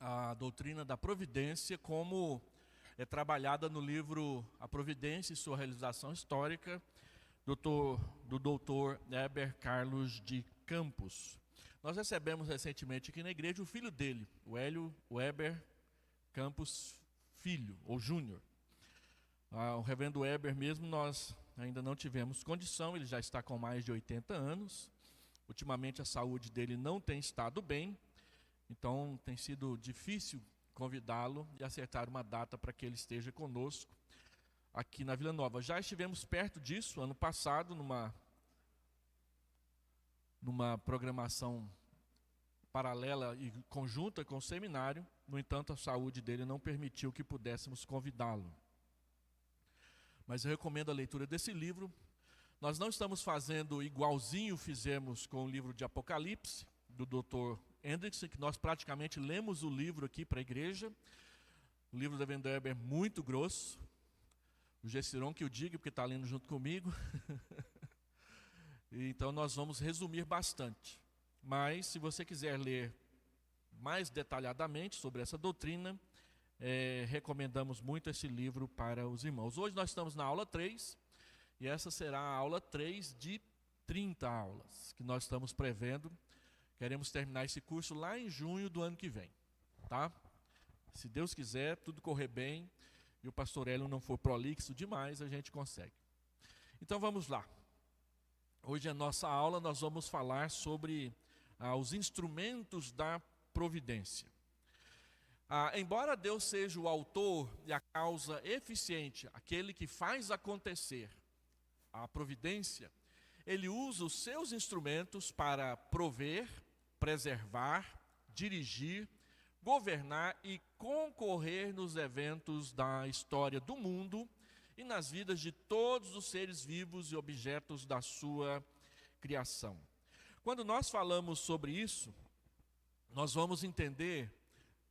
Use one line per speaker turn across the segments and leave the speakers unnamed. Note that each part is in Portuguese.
a doutrina da providência como é trabalhada no livro A Providência e Sua Realização Histórica, do doutor Heber Carlos de Campos. Nós recebemos recentemente aqui na igreja o filho dele, o Hélio Weber Campos Filho, ou Júnior. O reverendo Weber mesmo nós ainda não tivemos condição, ele já está com mais de 80 anos. Ultimamente a saúde dele não tem estado bem, então tem sido difícil convidá-lo e acertar uma data para que ele esteja conosco aqui na Vila Nova. Já estivemos perto disso ano passado, numa programação paralela e conjunta com o seminário. No entanto, a saúde dele não permitiu que pudéssemos convidá-lo. Mas eu recomendo a leitura desse livro. Nós não estamos fazendo igualzinho fizemos com o livro de Apocalipse, do Dr. Hendrickson, que nós praticamente lemos o livro aqui para a igreja. O livro da Reverendo Weber é muito grosso. O Gessiron que o diga, porque está lendo junto comigo. Então nós vamos resumir bastante. Mas se você quiser ler mais detalhadamente sobre essa doutrina, recomendamos muito esse livro para os irmãos. Hoje nós estamos na aula 3, e essa será a aula 3 de 30 aulas que nós estamos prevendo. Queremos terminar esse curso lá em junho do ano que vem, tá? Se Deus quiser, tudo correr bem e o pastor Hélio não for prolixo demais, a gente consegue. Então vamos lá. Hoje a nossa aula nós vamos falar sobre os instrumentos da providência. Embora Deus seja o autor e a causa eficiente, aquele que faz acontecer a providência, Ele usa os seus instrumentos para prover, preservar, dirigir, governar e concorrer nos eventos da história do mundo e nas vidas de todos os seres vivos e objetos da sua criação. Quando nós falamos sobre isso, nós vamos entender,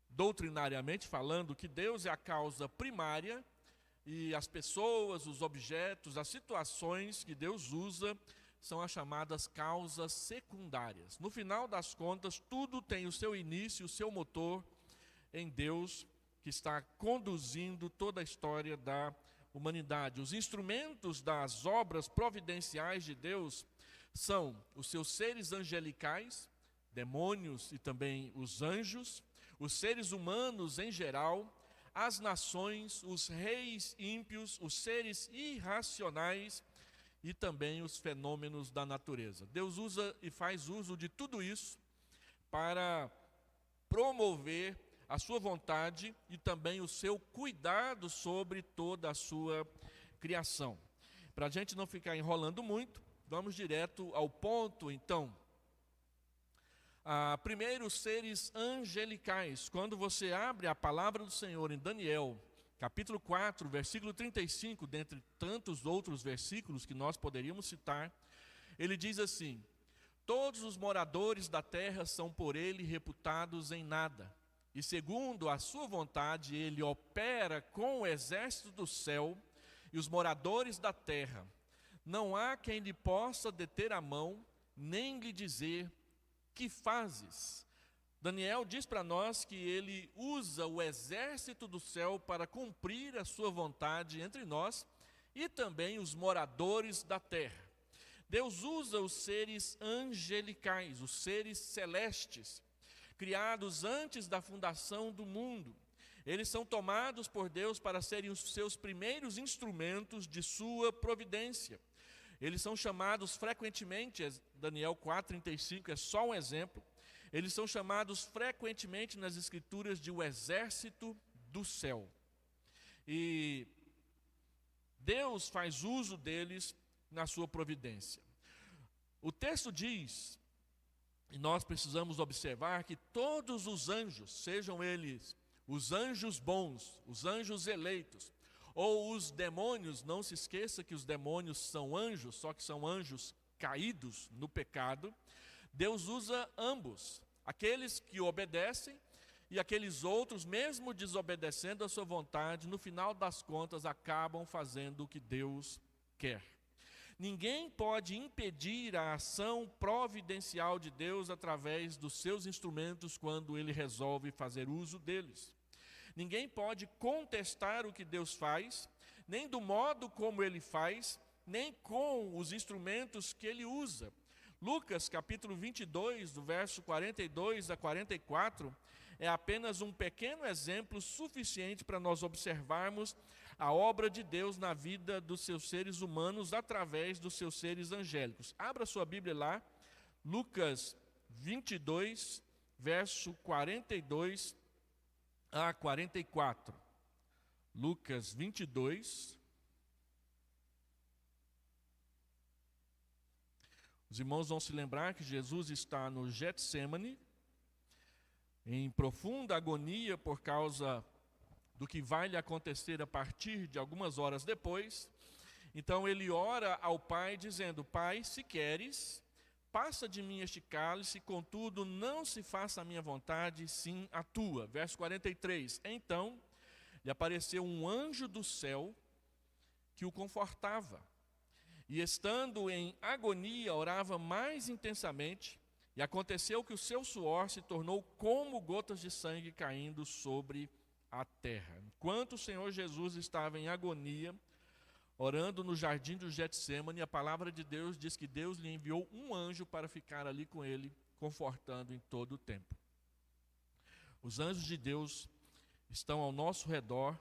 doutrinariamente falando, que Deus é a causa primária e as pessoas, os objetos, as situações que Deus usa são as chamadas causas secundárias. No final das contas, tudo tem o seu início, o seu motor em Deus, que está conduzindo toda a história da humanidade. Os instrumentos das obras providenciais de Deus são os seus seres angelicais, demônios e também os anjos, os seres humanos em geral, as nações, os reis ímpios, os seres irracionais e também os fenômenos da natureza. Deus usa e faz uso de tudo isso para promover a sua vontade e também o seu cuidado sobre toda a sua criação. Para a gente não ficar enrolando muito, vamos direto ao ponto, então. Primeiro, os seres angelicais. Quando você abre a palavra do Senhor em Daniel, capítulo 4, versículo 35, dentre tantos outros versículos que nós poderíamos citar, ele diz assim: todos os moradores da terra são por ele reputados em nada, e segundo a sua vontade ele opera com o exército do céu e os moradores da terra. Não há quem lhe possa deter a mão, nem lhe dizer: que fazes? Daniel diz para nós que ele usa o exército do céu para cumprir a sua vontade entre nós e também os moradores da terra. Deus usa os seres angelicais, os seres celestes, criados antes da fundação do mundo. Eles são tomados por Deus para serem os seus primeiros instrumentos de sua providência. Eles são chamados frequentemente, Daniel 4,35 é só um exemplo, eles são chamados frequentemente nas escrituras de o exército do céu. E Deus faz uso deles na sua providência. O texto diz, e nós precisamos observar, que todos os anjos, sejam eles os anjos bons, os anjos eleitos, ou os demônios, não se esqueça que os demônios são anjos, só que são anjos caídos no pecado. Deus usa ambos, aqueles que obedecem e aqueles outros, mesmo desobedecendo a sua vontade, no final das contas acabam fazendo o que Deus quer. Ninguém pode impedir a ação providencial de Deus através dos seus instrumentos quando Ele resolve fazer uso deles. Ninguém pode contestar o que Deus faz, nem do modo como Ele faz, nem com os instrumentos que Ele usa. Lucas capítulo 22, do verso 42 a 44, é apenas um pequeno exemplo suficiente para nós observarmos a obra de Deus na vida dos seus seres humanos através dos seus seres angélicos. Abra sua Bíblia lá, Lucas 22, verso 42 a 44. Lucas 22. Os irmãos vão se lembrar que Jesus está no Getsêmani, em profunda agonia por causa do que vai lhe acontecer a partir de algumas horas depois. Então ele ora ao Pai dizendo: Pai, se queres, passa de mim este cálice, contudo não se faça a minha vontade, sim a tua. Verso 43, então lhe apareceu um anjo do céu que o confortava. E estando em agonia, orava mais intensamente, e aconteceu que o seu suor se tornou como gotas de sangue caindo sobre a terra. Enquanto o Senhor Jesus estava em agonia, orando no jardim do Getsêmani, a palavra de Deus diz que Deus lhe enviou um anjo para ficar ali com ele, confortando em todo o tempo. Os anjos de Deus estão ao nosso redor,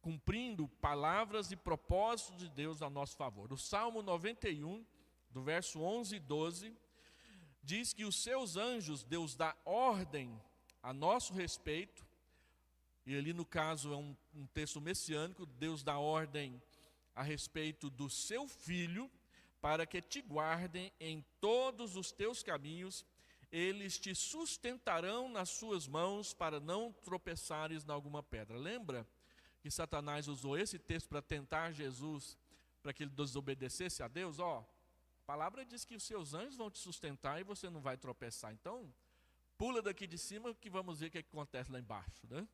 cumprindo palavras e propósitos de Deus a nosso favor. O Salmo 91, do verso 11 e 12, diz que os seus anjos, Deus dá ordem a nosso respeito, e ali no caso é um texto messiânico, Deus dá ordem a respeito do seu Filho, para que te guardem em todos os teus caminhos, eles te sustentarão nas suas mãos, para não tropeçares em alguma pedra. Lembra que Satanás usou esse texto para tentar Jesus, para que ele desobedecesse a Deus? A palavra diz que os seus anjos vão te sustentar e você não vai tropeçar. Então, pula daqui de cima que vamos ver o que acontece lá embaixo, né?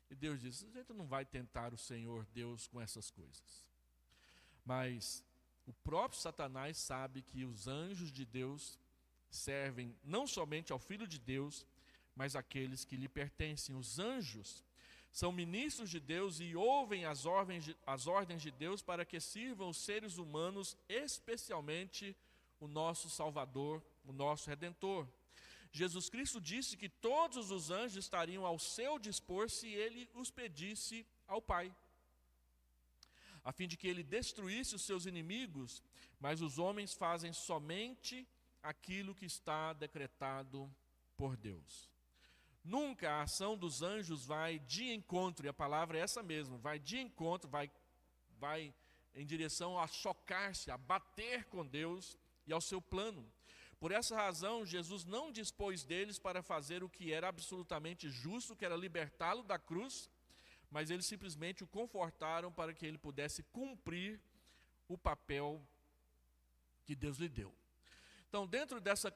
E Deus diz: a gente não vai tentar o Senhor Deus com essas coisas. Mas o próprio Satanás sabe que os anjos de Deus servem não somente ao Filho de Deus, mas àqueles que lhe pertencem. Os anjos são ministros de Deus e ouvem as ordens de Deus para que sirvam os seres humanos, especialmente o nosso Salvador, o nosso Redentor. Jesus Cristo disse que todos os anjos estariam ao seu dispor se ele os pedisse ao Pai, a fim de que ele destruísse os seus inimigos, mas os homens fazem somente aquilo que está decretado por Deus. Nunca a ação dos anjos vai de encontro, e a palavra é essa mesmo, vai de encontro, vai em direção a chocar-se, a bater com Deus e ao seu plano. Por essa razão, Jesus não dispôs deles para fazer o que era absolutamente justo, que era libertá-lo da cruz, mas eles simplesmente o confortaram para que ele pudesse cumprir o papel que Deus lhe deu. Então, dentro dessa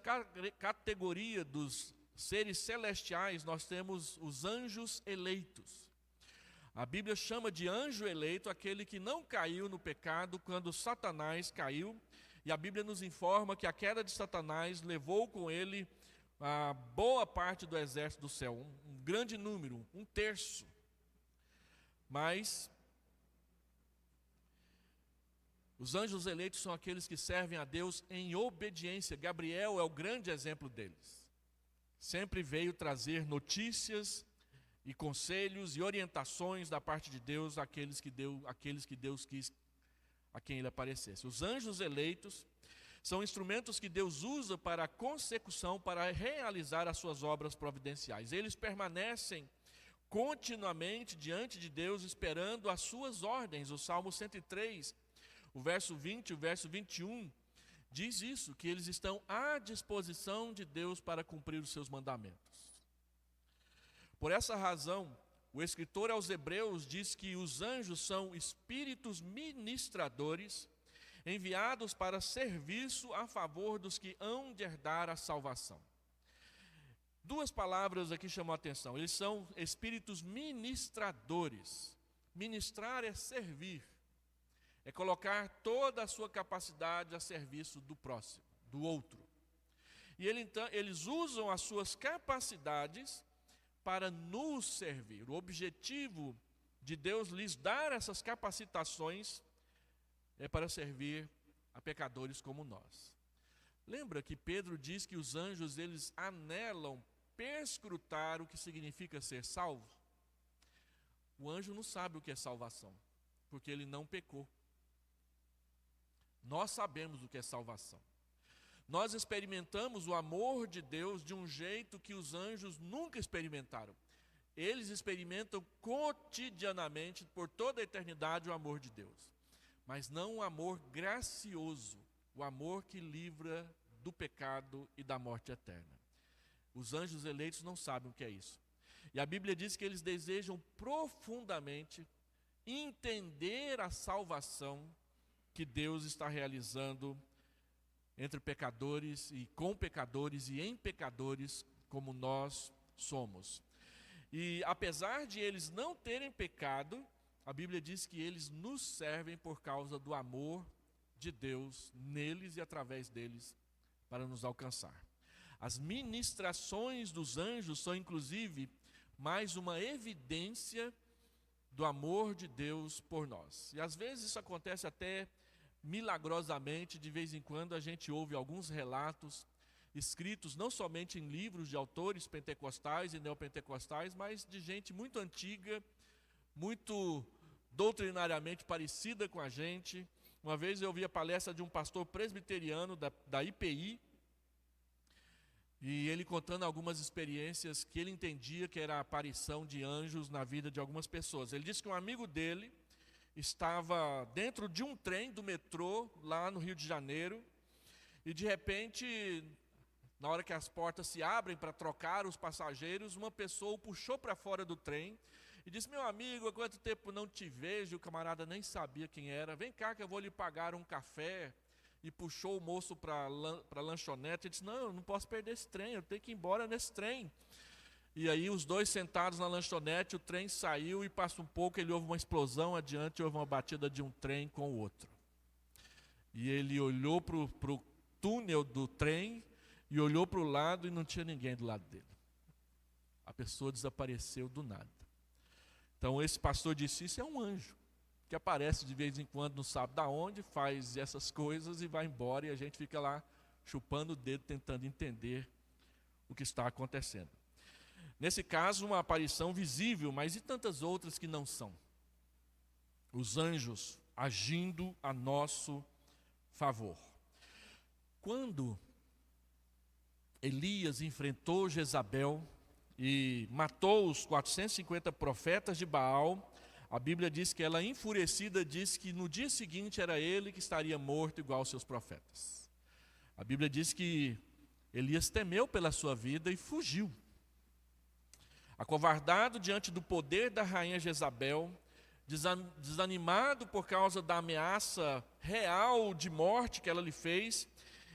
categoria dos seres celestiais, nós temos os anjos eleitos. A Bíblia chama de anjo eleito aquele que não caiu no pecado quando Satanás caiu, e a Bíblia nos informa que a queda de Satanás levou com ele a boa parte do exército do céu, um grande número, 1/3. Mas os anjos eleitos são aqueles que servem a Deus em obediência. Gabriel é o grande exemplo deles. Sempre veio trazer notícias e conselhos e orientações da parte de Deus àqueles que Deus quis a quem ele aparecesse. Os anjos eleitos são instrumentos que Deus usa para a consecução, para realizar as suas obras providenciais. Eles permanecem continuamente diante de Deus, esperando as suas ordens. O Salmo 103, o verso 20 e o verso 21, diz isso, que eles estão à disposição de Deus para cumprir os seus mandamentos. Por essa razão, o escritor aos Hebreus diz que os anjos são espíritos ministradores, enviados para serviço a favor dos que hão de herdar a salvação. Duas palavras aqui chamam a atenção. Eles são espíritos ministradores. Ministrar é servir, é colocar toda a sua capacidade a serviço do próximo, do outro. E eles usam as suas capacidades para nos servir. O objetivo de Deus lhes dar essas capacitações é para servir a pecadores como nós. Lembra que Pedro diz que os anjos, eles anelam perscrutar o que significa ser salvo? O anjo não sabe o que é salvação, porque ele não pecou. Nós sabemos o que é salvação. Nós experimentamos o amor de Deus de um jeito que os anjos nunca experimentaram. Eles experimentam cotidianamente, por toda a eternidade, o amor de Deus. Mas não o amor gracioso, o amor que livra do pecado e da morte eterna. Os anjos eleitos não sabem o que é isso. E a Bíblia diz que eles desejam profundamente entender a salvação que Deus está realizando entre pecadores e com pecadores e em pecadores como nós somos. E apesar de eles não terem pecado, a Bíblia diz que eles nos servem por causa do amor de Deus neles e através deles para nos alcançar. As ministrações dos anjos são inclusive mais uma evidência do amor de Deus por nós. E às vezes isso acontece até milagrosamente. De vez em quando a gente ouve alguns relatos escritos não somente em livros de autores pentecostais e neopentecostais, mas de gente muito antiga, muito doutrinariamente parecida com a gente. Uma vez eu ouvi a palestra de um pastor presbiteriano da IPI, e ele contando algumas experiências que ele entendia que era a aparição de anjos na vida de algumas pessoas. Ele disse que um amigo dele estava dentro de um trem do metrô lá no Rio de Janeiro, e de repente, na hora que as portas se abrem para trocar os passageiros, uma pessoa o puxou para fora do trem e disse: meu amigo, há quanto tempo não te vejo? O camarada nem sabia quem era. Vem cá que eu vou lhe pagar um café. E puxou o moço para a lanchonete e disse: não, eu não posso perder esse trem, eu tenho que ir embora nesse trem. E aí os dois sentados na lanchonete, o trem saiu e passa um pouco, ele ouve uma explosão adiante, houve uma batida de um trem com o outro. E ele olhou para o túnel do trem e olhou para o lado e não tinha ninguém do lado dele. A pessoa desapareceu do nada. Então esse pastor disse: isso é um anjo, que aparece de vez em quando, não sabe de onde, faz essas coisas e vai embora, e a gente fica lá chupando o dedo, tentando entender o que está acontecendo. Nesse caso, uma aparição visível, mas e tantas outras que não são? Os anjos agindo a nosso favor. Quando Elias enfrentou Jezabel e matou os 450 profetas de Baal, a Bíblia diz que ela, enfurecida, diz que no dia seguinte era ele que estaria morto igual aos seus profetas. A Bíblia diz que Elias temeu pela sua vida e fugiu. Acovardado diante do poder da rainha Jezabel, desanimado por causa da ameaça real de morte que ela lhe fez,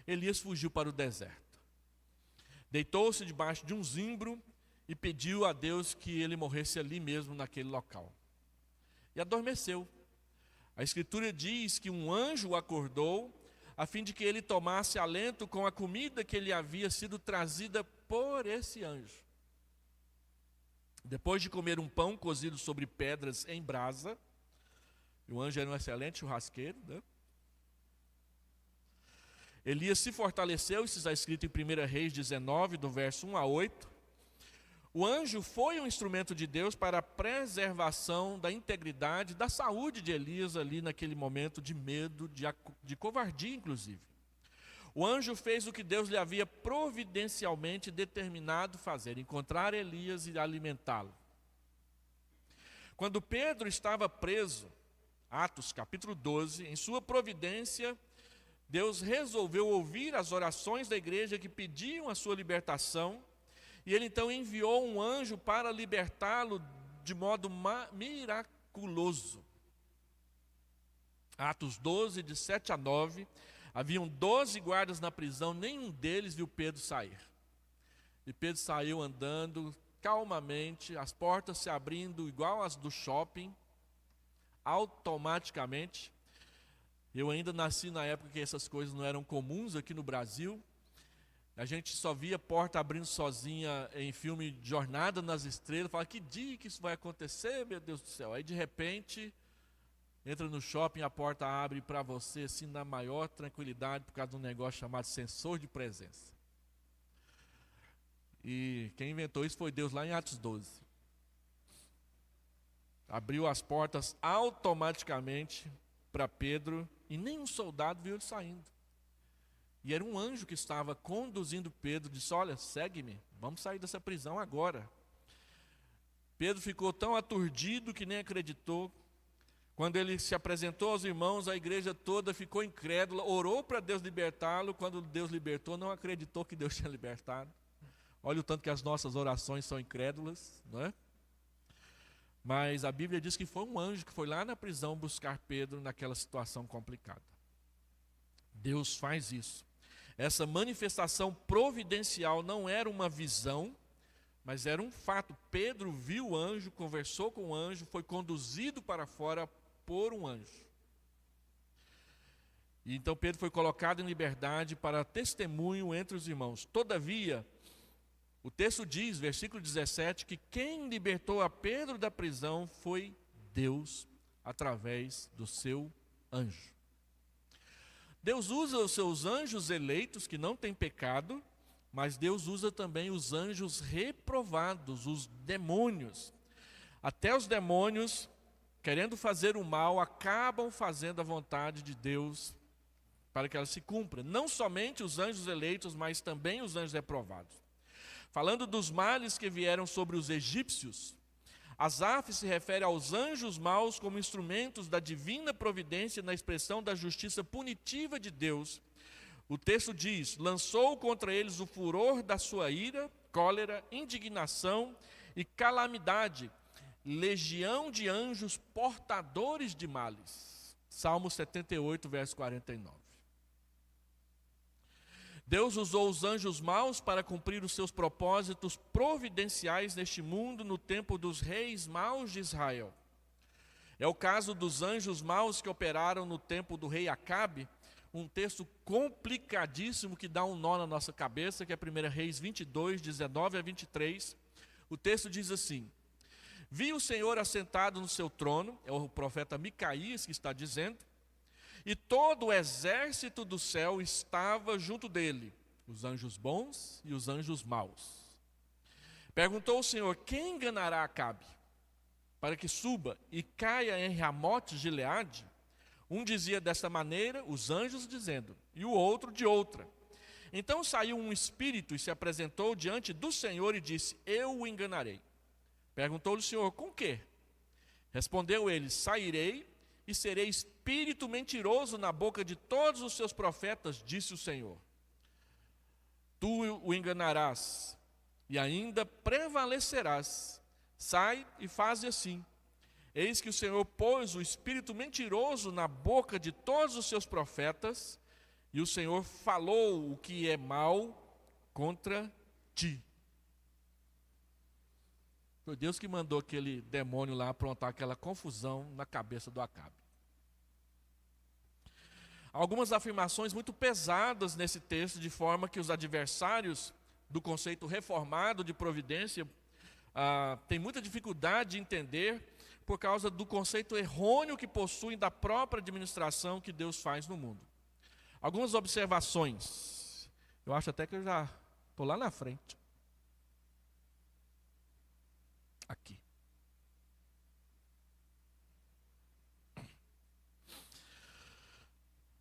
Elias fugiu para o deserto. Deitou-se debaixo de um zimbro e pediu a Deus que ele morresse ali mesmo, naquele local. E adormeceu. A Escritura diz que um anjo o acordou, a fim de que ele tomasse alento com a comida que lhe havia sido trazida por esse anjo. Depois de comer um pão cozido sobre pedras em brasa, o anjo era um excelente churrasqueiro, né? Elias se fortaleceu, isso está escrito em 1 Reis 19, do verso 1 a 8. O anjo foi um instrumento de Deus para a preservação da integridade, da saúde de Elias ali naquele momento de medo, de covardia inclusive. O anjo fez o que Deus lhe havia providencialmente determinado fazer: encontrar Elias e alimentá-lo. Quando Pedro estava preso, Atos capítulo 12, em sua providência, Deus resolveu ouvir as orações da igreja que pediam a sua libertação, e ele então enviou um anjo para libertá-lo de modo miraculoso. Atos 12, de 7 a 9, haviam 12 guardas na prisão, nenhum deles viu Pedro sair. E Pedro saiu andando calmamente, as portas se abrindo igual as do shopping, automaticamente. Eu ainda nasci na época que essas coisas não eram comuns aqui no Brasil. A gente só via porta abrindo sozinha em filme Jornada nas Estrelas. Fala, que dia que isso vai acontecer, meu Deus do céu. Aí de repente, entra no shopping, a porta abre para você assim na maior tranquilidade por causa de um negócio chamado sensor de presença. E quem inventou isso foi Deus lá em Atos 12. Abriu as portas automaticamente para Pedro e nenhum soldado viu ele saindo. E era um anjo que estava conduzindo Pedro, disse, olha, segue-me, vamos sair dessa prisão agora. Pedro ficou tão aturdido que nem acreditou. Quando ele se apresentou aos irmãos, a igreja toda ficou incrédula, orou para Deus libertá-lo. Quando Deus libertou, não acreditou que Deus tinha libertado. Olha o tanto que as nossas orações são incrédulas, não é? Mas a Bíblia diz que foi um anjo que foi lá na prisão buscar Pedro naquela situação complicada. Deus faz isso. Essa manifestação providencial não era uma visão, mas era um fato. Pedro viu o anjo, conversou com o anjo, foi conduzido para fora por um anjo. E então Pedro foi colocado em liberdade para testemunho entre os irmãos. Todavia, o texto diz, versículo 17, que quem libertou a Pedro da prisão foi Deus, através do seu anjo. Deus usa os seus anjos eleitos, que não têm pecado, mas Deus usa também os anjos reprovados, os demônios. Até os demônios, querendo fazer o mal, acabam fazendo a vontade de Deus para que ela se cumpra. Não somente os anjos eleitos, mas também os anjos reprovados. Falando dos males que vieram sobre os egípcios, Asaf se refere aos anjos maus como instrumentos da divina providência na expressão da justiça punitiva de Deus. O texto diz, lançou contra eles o furor da sua ira, cólera, indignação e calamidade, legião de anjos portadores de males. Salmo 78, verso 49. Deus usou os anjos maus para cumprir os seus propósitos providenciais neste mundo no tempo dos reis maus de Israel. É o caso dos anjos maus que operaram no tempo do rei Acabe, um texto complicadíssimo que dá um nó na nossa cabeça, que é 1 Reis 22, 19 a 23. O texto diz assim, vi o Senhor assentado no seu trono, é o profeta Micaías que está dizendo, e todo o exército do céu estava junto dele, os anjos bons e os anjos maus. Perguntou o Senhor, quem enganará Acabe, para que suba e caia em Ramote Gileade? Um dizia desta maneira, os anjos dizendo, e o outro de outra. Então saiu um espírito e se apresentou diante do Senhor e disse, eu o enganarei. Perguntou-lhe o Senhor, com quê? Respondeu ele, sairei e serei espírito mentiroso na boca de todos os seus profetas, disse o Senhor. Tu o enganarás e ainda prevalecerás. Sai e faze assim. Eis que o Senhor pôs o espírito mentiroso na boca de todos os seus profetas, e o Senhor falou o que é mal contra ti. Foi Deus que mandou aquele demônio lá aprontar aquela confusão na cabeça do Acabe. Algumas afirmações muito pesadas nesse texto, de forma que os adversários do conceito reformado de providência têm muita dificuldade de entender por causa do conceito errôneo que possuem da própria administração que Deus faz no mundo. Algumas observações. Eu acho até que eu já estou lá na frente. Aqui.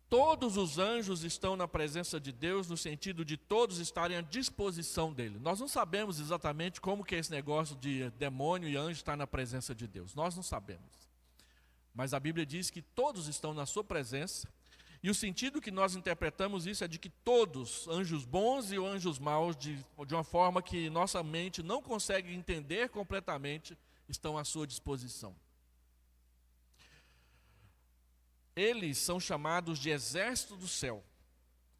Todos os anjos estão na presença de Deus, no sentido de todos estarem à disposição dele. Nós não sabemos exatamente como que é esse negócio de demônio e anjo estar na presença de Deus. Nós não sabemos. Mas a Bíblia diz que todos estão na sua presença. E o sentido que nós interpretamos isso é de que todos, anjos bons e anjos maus, de uma forma que nossa mente não consegue entender completamente, estão à sua disposição. Eles são chamados de exército do céu.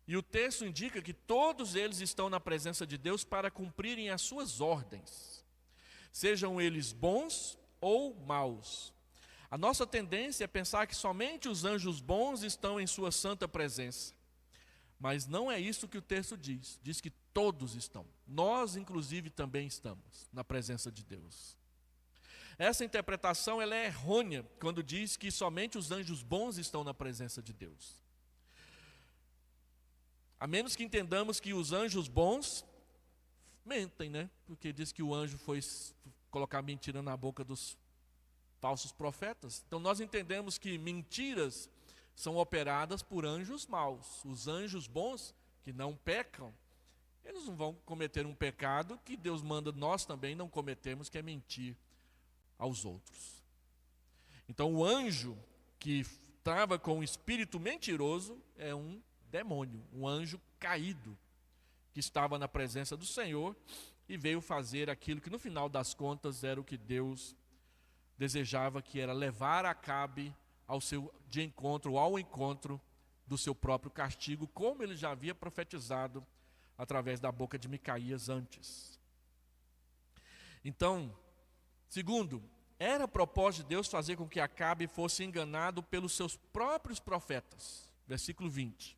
E o texto indica que todos eles estão na presença de Deus para cumprirem as suas ordens. Sejam eles bons ou maus. A nossa tendência é pensar que somente os anjos bons estão em sua santa presença. Mas não é isso que o texto diz. Diz que todos estão. Nós, inclusive, também estamos na presença de Deus. Essa interpretação ela é errônea quando diz que somente os anjos bons estão na presença de Deus. A menos que entendamos que os anjos bons mentem, né? Porque diz que o anjo foi colocar mentira na boca dos falsos profetas. Então nós entendemos que mentiras são operadas por anjos maus. Os anjos bons, que não pecam, eles não vão cometer um pecado que Deus manda nós também não cometermos, que é mentir aos outros. Então o anjo que estava com um espírito mentiroso é um demônio, um anjo caído, que estava na presença do Senhor e veio fazer aquilo que no final das contas era o que Deus desejava, que era levar Acabe ao encontro do seu próprio castigo, como ele já havia profetizado através da boca de Micaías antes. Então, segundo, era propósito de Deus fazer com que Acabe fosse enganado pelos seus próprios profetas. Versículo 20.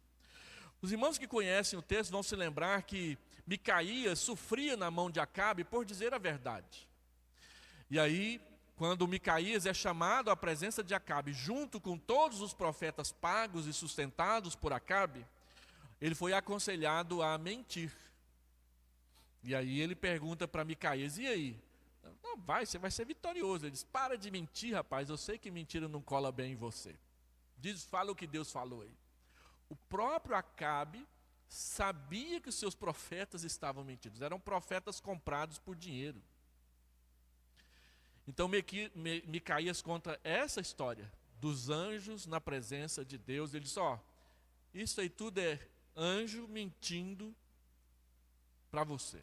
Os irmãos que conhecem o texto vão se lembrar que Micaías sofria na mão de Acabe por dizer a verdade. E aí, quando Micaías é chamado à presença de Acabe, junto com todos os profetas pagos e sustentados por Acabe, ele foi aconselhado a mentir. E aí ele pergunta para Micaías, e aí? Não, você vai ser vitorioso. Ele diz, para de mentir, rapaz, eu sei que mentira não cola bem em você. Fala o que Deus falou aí. O próprio Acabe sabia que os seus profetas estavam mentindo. Eram profetas comprados por dinheiro. Então Micaías conta essa história dos anjos na presença de Deus. Ele diz, isso aí tudo é anjo mentindo para você.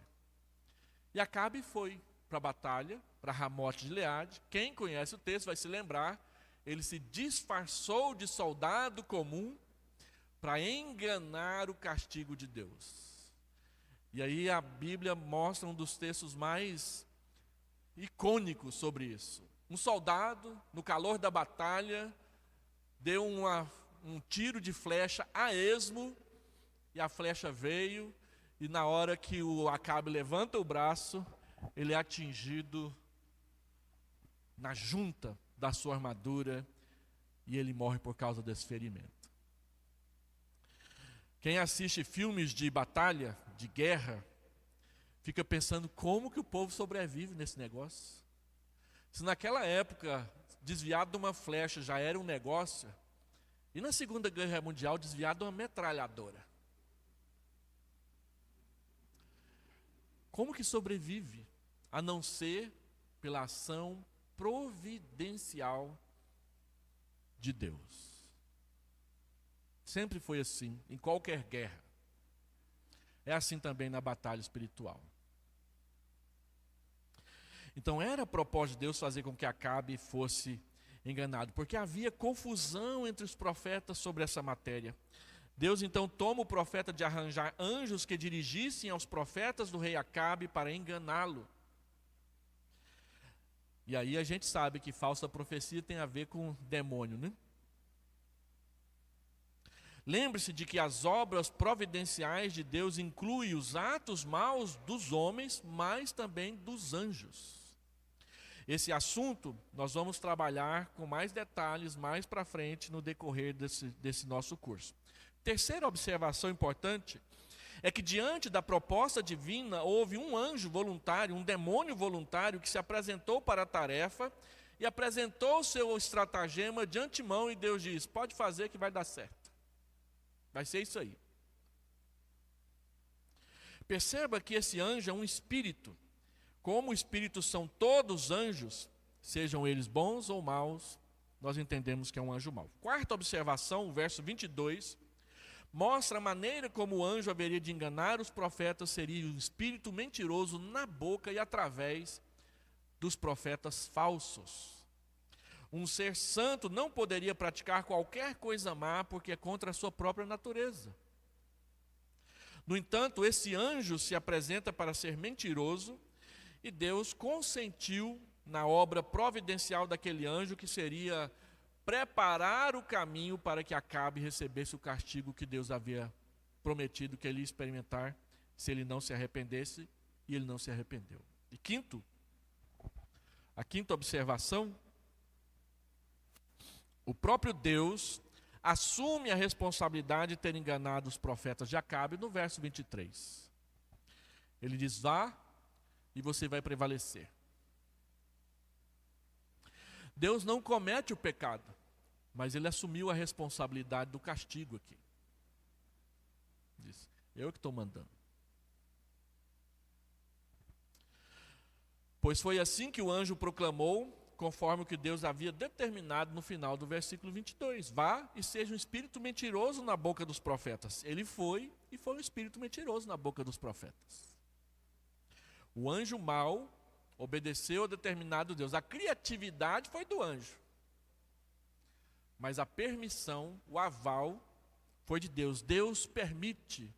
E Acabe foi para a batalha, para Ramote de Gileade. Quem conhece o texto vai se lembrar, ele se disfarçou de soldado comum para enganar o castigo de Deus. E aí a Bíblia mostra um dos textos mais icônicos sobre isso. Um soldado, no calor da batalha, deu um tiro de flecha a esmo, e a flecha veio, e na hora que o Acabe levanta o braço, ele é atingido na junta da sua armadura, e ele morre por causa desse ferimento. Quem assiste filmes de batalha, de guerra, fica pensando como que o povo sobrevive nesse negócio. Se naquela época, desviado de uma flecha já era um negócio, e na Segunda Guerra Mundial, desviado de uma metralhadora. Como que sobrevive? A não ser pela ação providencial de Deus. Sempre foi assim, em qualquer guerra. É assim também na batalha espiritual. Então era propósito de Deus fazer com que Acabe fosse enganado, porque havia confusão entre os profetas sobre essa matéria. Deus então toma o profeta de arranjar anjos que dirigissem aos profetas do rei Acabe para enganá-lo. E aí a gente sabe que falsa profecia tem a ver com demônio, né? Lembre-se de que as obras providenciais de Deus incluem os atos maus dos homens, mas também dos anjos. Esse assunto nós vamos trabalhar com mais detalhes mais para frente no decorrer desse nosso curso. Terceira observação importante é que diante da proposta divina houve um anjo voluntário, um demônio voluntário que se apresentou para a tarefa e apresentou o seu estratagema de antemão, e Deus diz, pode fazer que vai dar certo. Vai ser isso aí. Perceba que esse anjo é um espírito. Como espíritos são todos anjos, sejam eles bons ou maus, nós entendemos que é um anjo mau. Quarta observação, o verso 22, mostra a maneira como o anjo haveria de enganar os profetas, seria um espírito mentiroso na boca e através dos profetas falsos. Um ser santo não poderia praticar qualquer coisa má, porque é contra a sua própria natureza. No entanto, esse anjo se apresenta para ser mentiroso, e Deus consentiu na obra providencial daquele anjo, que seria preparar o caminho para que Acabe recebesse o castigo que Deus havia prometido que ele ia experimentar se ele não se arrependesse, e ele não se arrependeu. E a quinta observação: o próprio Deus assume a responsabilidade de ter enganado os profetas de Acabe no verso 23. Ele diz: vá e você vai prevalecer. Deus não comete o pecado, mas ele assumiu a responsabilidade do castigo aqui. Diz: eu que estou mandando. Pois foi assim que o anjo proclamou, conforme o que Deus havia determinado no final do versículo 22. Vá e seja um espírito mentiroso na boca dos profetas. Ele foi e foi um espírito mentiroso na boca dos profetas. O anjo mau obedeceu a determinado Deus. A criatividade foi do anjo, mas a permissão, o aval, foi de Deus. Deus permite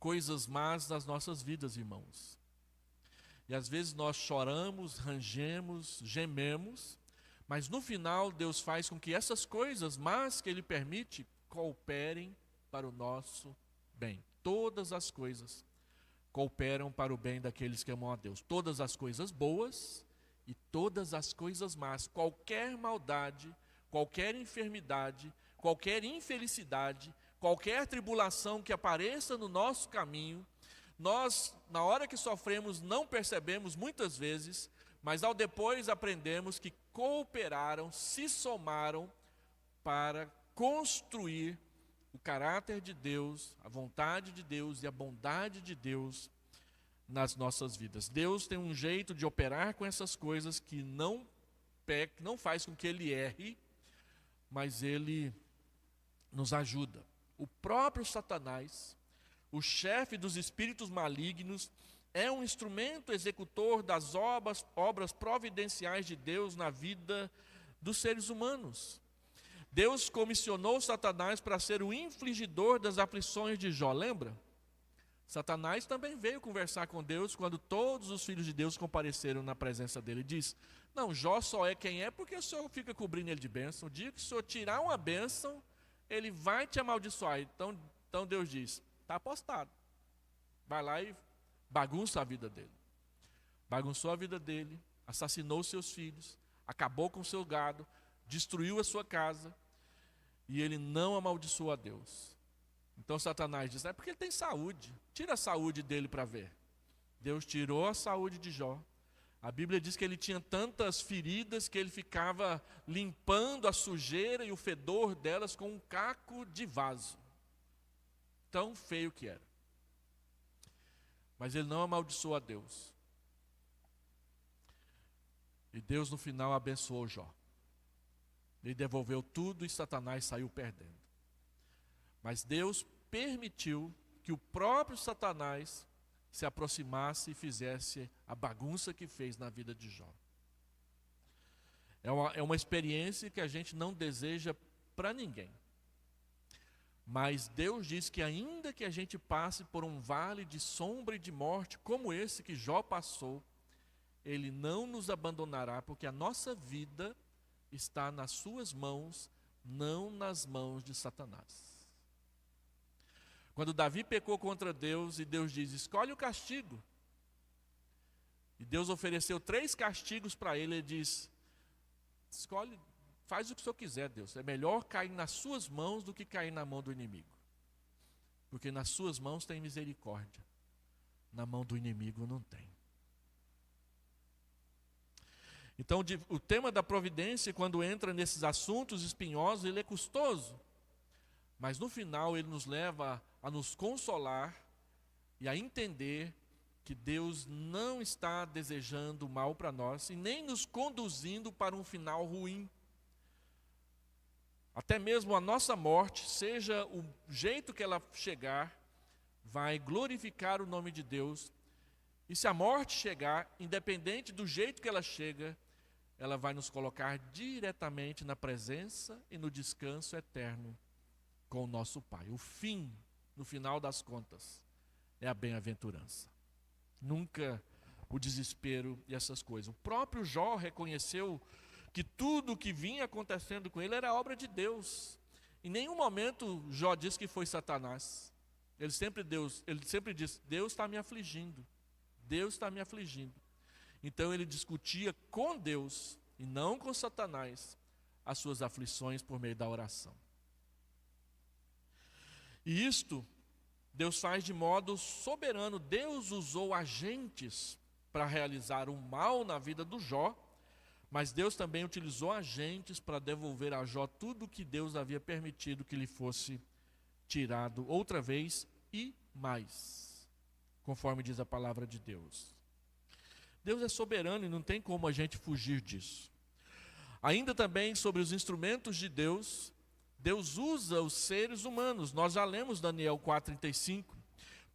coisas más nas nossas vidas, irmãos. E às vezes nós choramos, rangemos, gememos, mas no final Deus faz com que essas coisas más que Ele permite cooperem para o nosso bem. Todas as coisas cooperam para o bem daqueles que amam a Deus. Todas as coisas boas e todas as coisas más. Qualquer maldade, qualquer enfermidade, qualquer infelicidade, qualquer tribulação que apareça no nosso caminho, nós, na hora que sofremos, não percebemos muitas vezes, mas ao depois aprendemos que cooperaram, se somaram para construir o caráter de Deus, a vontade de Deus e a bondade de Deus nas nossas vidas. Deus tem um jeito de operar com essas coisas que não faz com que Ele erre, mas Ele nos ajuda. O próprio Satanás, o chefe dos espíritos malignos, é um instrumento executor das obras providenciais de Deus na vida dos seres humanos. Deus comissionou Satanás para ser o infligidor das aflições de Jó, lembra? Satanás também veio conversar com Deus quando todos os filhos de Deus compareceram na presença dele. E diz: não, Jó só é quem é porque o Senhor fica cobrindo ele de bênção. O dia que o Senhor tirar uma bênção, ele vai te amaldiçoar. Então Deus diz: está apostado. Vai lá e bagunça a vida dele. Bagunçou a vida dele, assassinou seus filhos, acabou com o seu gado, destruiu a sua casa, e ele não amaldiçoou a Deus. Então Satanás diz: é porque ele tem saúde, tira a saúde dele para ver. Deus tirou a saúde de Jó. A Bíblia diz que ele tinha tantas feridas que ele ficava limpando a sujeira e o fedor delas com um caco de vaso. Tão feio que era. Mas ele não amaldiçoou a Deus. E Deus no final abençoou Jó. Ele devolveu tudo e Satanás saiu perdendo. Mas Deus permitiu que o próprio Satanás se aproximasse e fizesse a bagunça que fez na vida de Jó. É uma experiência que a gente não deseja para ninguém. Mas Deus diz que ainda que a gente passe por um vale de sombra e de morte, como esse que Jó passou, Ele não nos abandonará, porque a nossa vida está nas suas mãos, não nas mãos de Satanás. Quando Davi pecou contra Deus e Deus diz: escolhe o castigo, e Deus ofereceu 3 castigos para ele, ele diz: escolhe, faz o que o Senhor quiser, Deus. É melhor cair nas suas mãos do que cair na mão do inimigo. Porque nas suas mãos tem misericórdia, na mão do inimigo não tem. Então, o tema da providência, quando entra nesses assuntos espinhosos, ele é custoso. Mas no final ele nos leva a nos consolar e a entender que Deus não está desejando mal para nós e nem nos conduzindo para um final ruim. Até mesmo a nossa morte, seja o jeito que ela chegar, vai glorificar o nome de Deus. E se a morte chegar, independente do jeito que ela chega, ela vai nos colocar diretamente na presença e no descanso eterno com o nosso Pai. O fim, no final das contas, é a bem-aventurança. Nunca o desespero e essas coisas. O próprio Jó reconheceu que tudo o que vinha acontecendo com ele era obra de Deus. Em nenhum momento Jó disse que foi Satanás. Ele sempre disse, Deus está me afligindo. Deus está me afligindo. Então ele discutia com Deus e não com Satanás as suas aflições por meio da oração. E isto Deus faz de modo soberano. Deus usou agentes para realizar o mal na vida do Jó, mas Deus também utilizou agentes para devolver a Jó tudo o que Deus havia permitido que lhe fosse tirado outra vez e mais, conforme diz a palavra de Deus. Deus é soberano e não tem como a gente fugir disso. Ainda também sobre os instrumentos de Deus, Deus usa os seres humanos. Nós já lemos Daniel 4,35.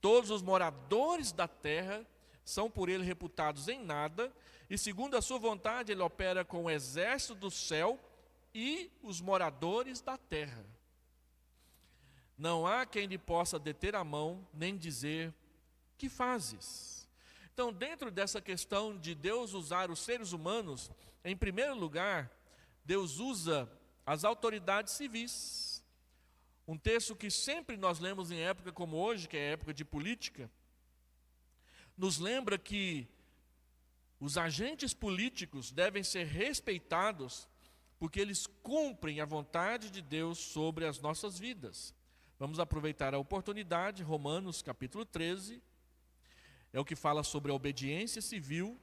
Todos os moradores da terra são por ele reputados em nada, e segundo a sua vontade ele opera com o exército do céu e os moradores da terra. Não há quem lhe possa deter a mão, nem dizer, que fazes? Então, dentro dessa questão de Deus usar os seres humanos, em primeiro lugar, Deus usa as autoridades civis. Um texto que sempre nós lemos em época como hoje, que é a época de política, nos lembra que os agentes políticos devem ser respeitados porque eles cumprem a vontade de Deus sobre as nossas vidas. Vamos aproveitar a oportunidade. Romanos capítulo 13, é o que fala sobre a obediência civil.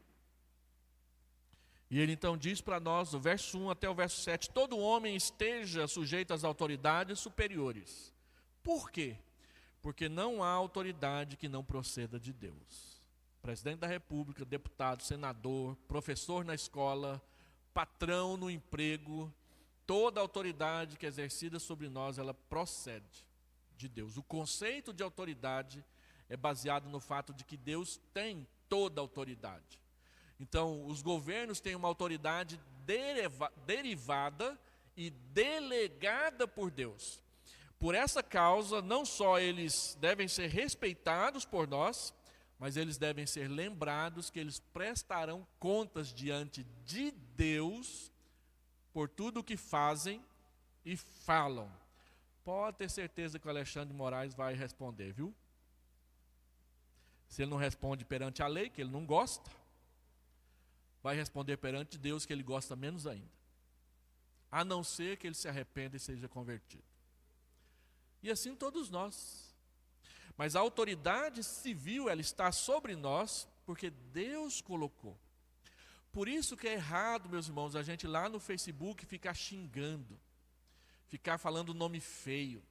E ele então diz para nós, do verso 1 até o verso 7, todo homem esteja sujeito às autoridades superiores. Por quê? Porque não há autoridade que não proceda de Deus. Presidente da República, deputado, senador, professor na escola, patrão no emprego, toda autoridade que é exercida sobre nós, ela procede de Deus. O conceito de autoridade é baseado no fato de que Deus tem toda a autoridade. Então, os governos têm uma autoridade derivada e delegada por Deus. Por essa causa, não só eles devem ser respeitados por nós, mas eles devem ser lembrados que eles prestarão contas diante de Deus por tudo o que fazem e falam. Pode ter certeza que o Alexandre de Moraes vai responder, viu? Se ele não responde perante a lei, que ele não gosta, vai responder perante Deus, que ele gosta menos ainda. A não ser que ele se arrependa e seja convertido. E assim todos nós. Mas a autoridade civil, ela está sobre nós, porque Deus colocou. Por isso que é errado, meus irmãos, a gente lá no Facebook ficar xingando, ficar falando nome feio,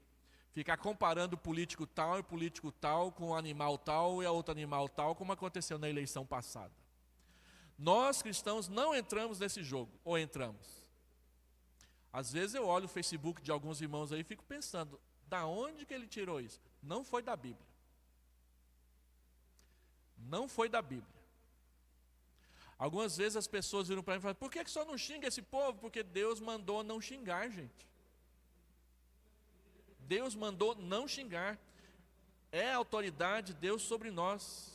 ficar comparando político tal e político tal com animal tal e a outro animal tal, como aconteceu na eleição passada. Nós cristãos não entramos nesse jogo, ou entramos? Às vezes eu olho o Facebook de alguns irmãos aí e fico pensando, da onde que ele tirou isso? Não foi da Bíblia. Não foi da Bíblia. Algumas vezes as pessoas viram para mim e falam, por que só não xinga esse povo? Porque Deus mandou não xingar, gente. Deus mandou não xingar. É a autoridade de Deus sobre nós.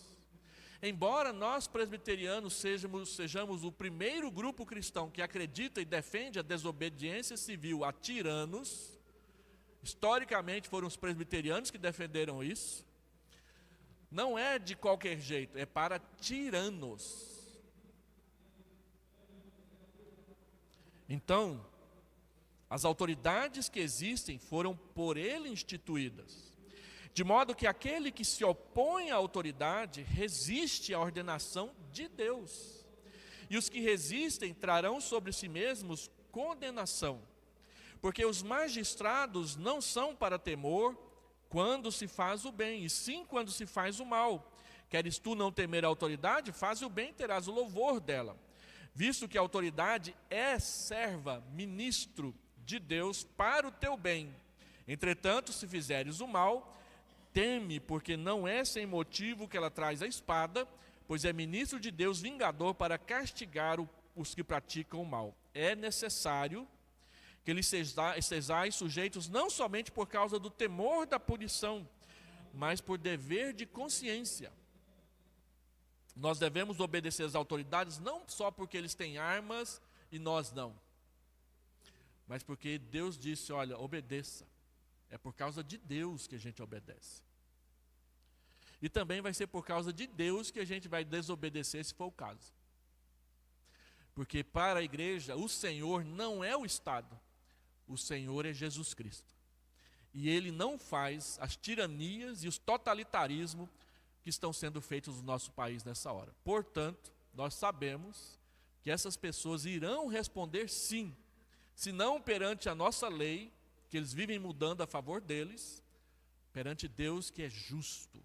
Embora nós presbiterianos sejamos o primeiro grupo cristão que acredita e defende a desobediência civil a tiranos, historicamente foram os presbiterianos que defenderam isso, não é de qualquer jeito, é para tiranos. Então, as autoridades que existem foram por ele instituídas. De modo que aquele que se opõe à autoridade resiste à ordenação de Deus. E os que resistem trarão sobre si mesmos condenação. Porque os magistrados não são para temor quando se faz o bem, e sim quando se faz o mal. Queres tu não temer a autoridade? Faz o bem, terás o louvor dela. Visto que a autoridade é serva, ministro de Deus para o teu bem. Entretanto, se fizeres o mal, teme, porque não é sem motivo que ela traz a espada, pois é ministro de Deus vingador para castigar os que praticam o mal. É necessário que eles sejais sujeitos não somente por causa do temor da punição, mas por dever de consciência. Nós devemos obedecer às autoridades não só porque eles têm armas e nós não, mas porque Deus disse, olha, obedeça. É por causa de Deus que a gente obedece. E também vai ser por causa de Deus que a gente vai desobedecer, se for o caso. Porque para a igreja, o Senhor não é o Estado, o Senhor é Jesus Cristo. E Ele não faz as tiranias e os totalitarismos que estão sendo feitos no nosso país nessa hora. Portanto, nós sabemos que essas pessoas irão responder sim, se não perante a nossa lei, que eles vivem mudando a favor deles, perante Deus que é justo.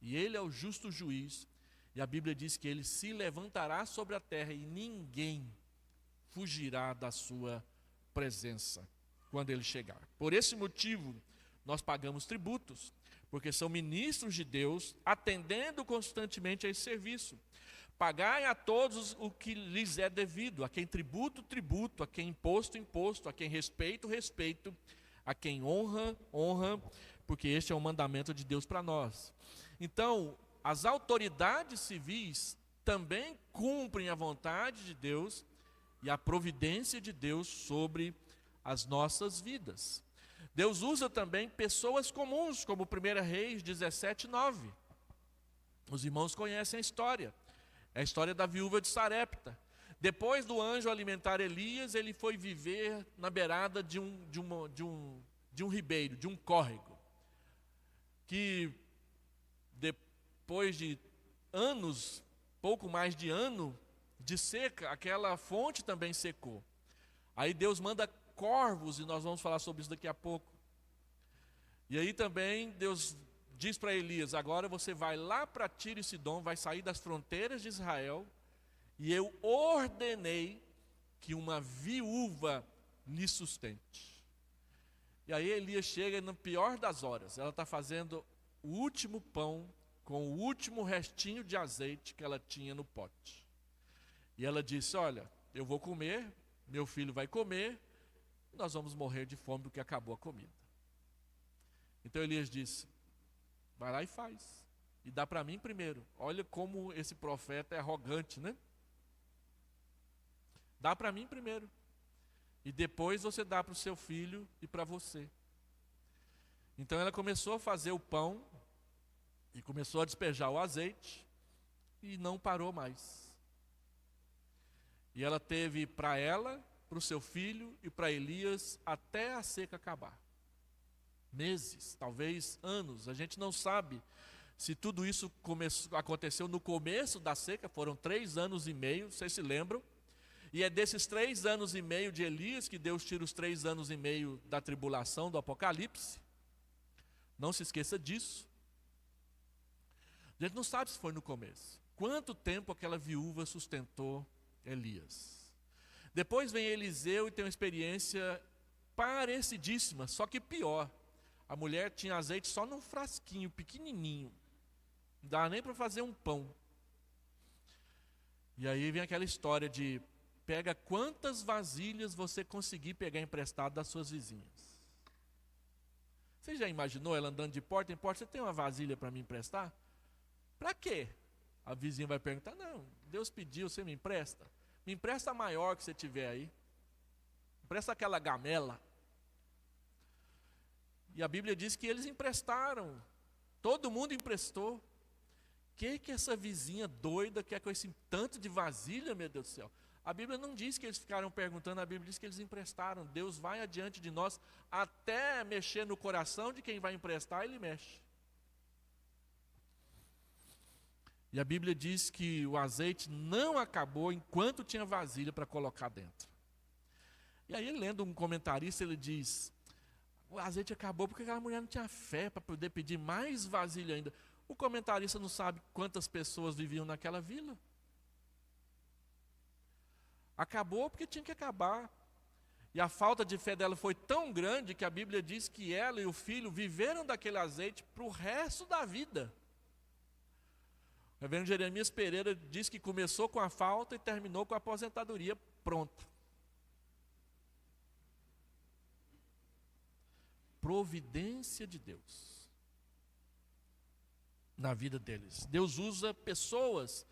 E Ele é o justo juiz. E a Bíblia diz que Ele se levantará sobre a terra e ninguém fugirá da sua presença quando Ele chegar. Por esse motivo, nós pagamos tributos, porque são ministros de Deus, atendendo constantemente a esse serviço. Pagai a todos o que lhes é devido, a quem tributo, tributo, a quem imposto, imposto, a quem respeito, respeito, a quem honra, honra, porque este é o mandamento de Deus para nós. Então, as autoridades civis também cumprem a vontade de Deus e a providência de Deus sobre as nossas vidas. Deus usa também pessoas comuns, como 1 Reis 17:9. Os irmãos conhecem a história. É a história da viúva de Sarepta. Depois do anjo alimentar Elias, ele foi viver na beirada de um ribeiro, de um córrego. Que depois de anos, pouco mais de ano de seca, aquela fonte também secou. Aí Deus manda corvos, e nós vamos falar sobre isso daqui a pouco. E aí também Deus diz para Elias, agora você vai lá para Tiro e Sidom, vai sair das fronteiras de Israel, e eu ordenei que uma viúva lhe sustente. E aí Elias chega na pior das horas, ela está fazendo o último pão com o último restinho de azeite que ela tinha no pote. E ela disse, olha, eu vou comer, meu filho vai comer, nós vamos morrer de fome porque acabou a comida. Então Elias disse, vai lá e faz. E dá para mim primeiro. Olha como esse profeta é arrogante, né? Dá para mim primeiro. E depois você dá para o seu filho e para você. Então ela começou a fazer o pão e começou a despejar o azeite e não parou mais. E ela teve para ela, para o seu filho e para Elias até a seca acabar. Meses, talvez anos, a gente não sabe se tudo isso aconteceu no começo da seca, foram 3 anos e meio, vocês se lembram? E é desses 3 anos e meio de Elias que Deus tira os 3 anos e meio da tribulação do Apocalipse. Não se esqueça disso. A gente não sabe se foi no começo. Quanto tempo aquela viúva sustentou Elias? Depois vem Eliseu e tem uma experiência parecidíssima, só que pior. A mulher tinha azeite só num frasquinho pequenininho. Não dava nem para fazer um pão. E aí vem aquela história de pega quantas vasilhas você conseguir pegar emprestado das suas vizinhas. Você já imaginou ela andando de porta em porta? Você tem uma vasilha para me emprestar? Para quê? A vizinha vai perguntar, não, Deus pediu, você me empresta? Me empresta a maior que você tiver aí. Empresta aquela gamela. E a Bíblia diz que eles emprestaram. Todo mundo emprestou. O que essa vizinha doida quer com esse tanto de vasilha, meu Deus do céu? A Bíblia não diz que eles ficaram perguntando, a Bíblia diz que eles emprestaram. Deus vai adiante de nós até mexer no coração de quem vai emprestar, Ele mexe. E a Bíblia diz que o azeite não acabou enquanto tinha vasilha para colocar dentro. E aí, lendo um comentarista, ele diz, o azeite acabou porque aquela mulher não tinha fé para poder pedir mais vasilha ainda. O comentarista não sabe quantas pessoas viviam naquela vila. Acabou porque tinha que acabar. E a falta de fé dela foi tão grande que a Bíblia diz que ela e o filho viveram daquele azeite para o resto da vida. O reverendo Jeremias Pereira diz que começou com a falta e terminou com a aposentadoria pronta. Providência de Deus. na vida deles. Deus usa pessoas,